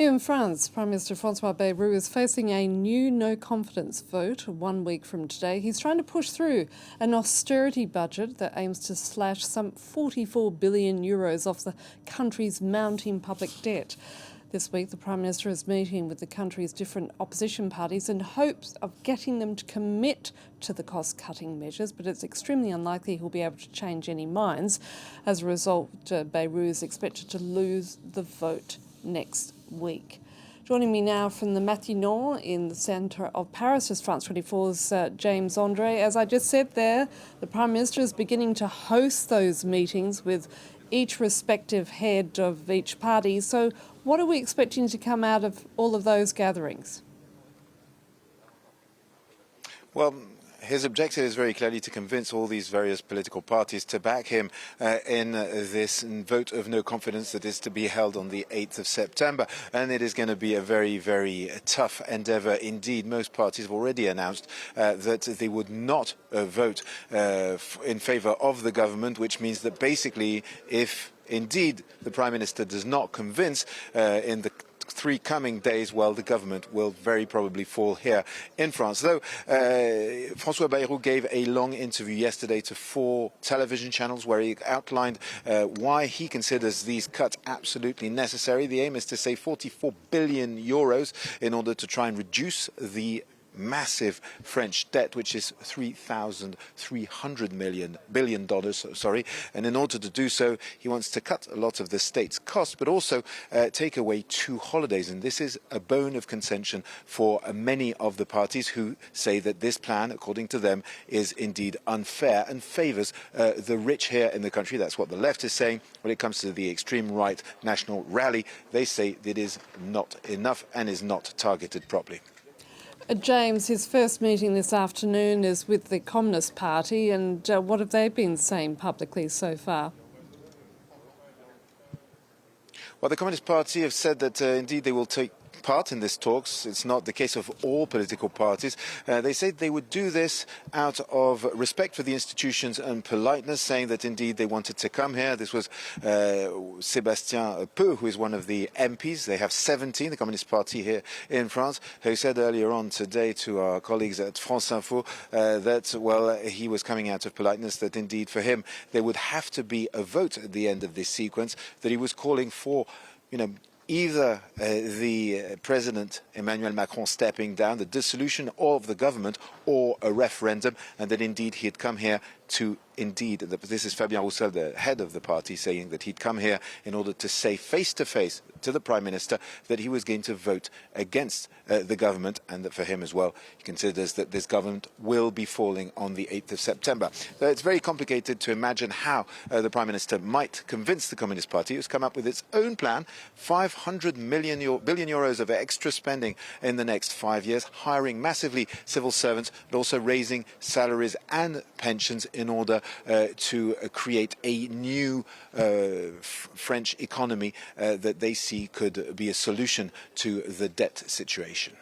In France, Prime Minister François Bayrou is facing a new no-confidence vote 1 week from today. He's trying to push through an austerity budget that aims to slash some 44 billion euros off the country's mounting public debt. This week, the Prime Minister is meeting with the country's different opposition parties in hopes of getting them to commit to the cost-cutting measures, but it's extremely unlikely he'll be able to change any minds. As a result, Bayrou is expected to lose the vote next week. Joining me now from the Matignon in the centre of Paris is France 24's James André. As I just said there, the Prime Minister is beginning to host those meetings with each respective head of each party. So what are we expecting to come out of all of those gatherings? Well, his objective is very clearly to convince all these various political parties to back him in this vote of no confidence that is to be held on the 8th of September. And it is going to be a very, very tough endeavour indeed. Most parties have already announced that they would not vote in favour of the government, which means that basically if indeed the Prime Minister does not convince in the 3 coming days, well, the government will very probably fall here in France. Though François Bayrou gave a long interview yesterday to 4 television channels where he outlined why he considers these cuts absolutely necessary. The aim is to save 44 billion euros in order to try and reduce the massive French debt, which is $3,300 billion, and in order to do so, he wants to cut a lot of the state's costs, but also take away 2 holidays. And this is a bone of contention for many of the parties who say that this plan, according to them, is indeed unfair and favours the rich here in the country. That's what the left is saying. When it comes to the extreme right National Rally, they say that it is not enough and is not targeted properly. James, his first meeting this afternoon is with the Communist Party, and what have they been saying publicly so far? Well, the Communist Party have said that indeed they will take part in these talks. It's not the case of all political parties. They said they would do this out of respect for the institutions and politeness, saying that indeed they wanted to come here. This was Sébastien Peu, who is one of the MPs. They have 17, the Communist Party here in France, who said earlier on today to our colleagues at France Info that, well, he was coming out of politeness, that indeed for him there would have to be a vote at the end of this sequence, that he was calling for, either the President Emmanuel Macron stepping down, the dissolution of the government, or a referendum, and that indeed he had come here to this is Fabien Roussel, the head of the party, saying that he'd come here in order to say face-to-face to the Prime Minister that he was going to vote against the government, and that for him as well, he considers that this government will be falling on the 8th of September. So it's very complicated to imagine how the Prime Minister might convince the Communist Party, who's come up with its own plan, 500 billion euros of extra spending in the next 5 years, hiring massively civil servants, but also raising salaries and pensions in order to create a new French economy that they see could be a solution to the debt situation.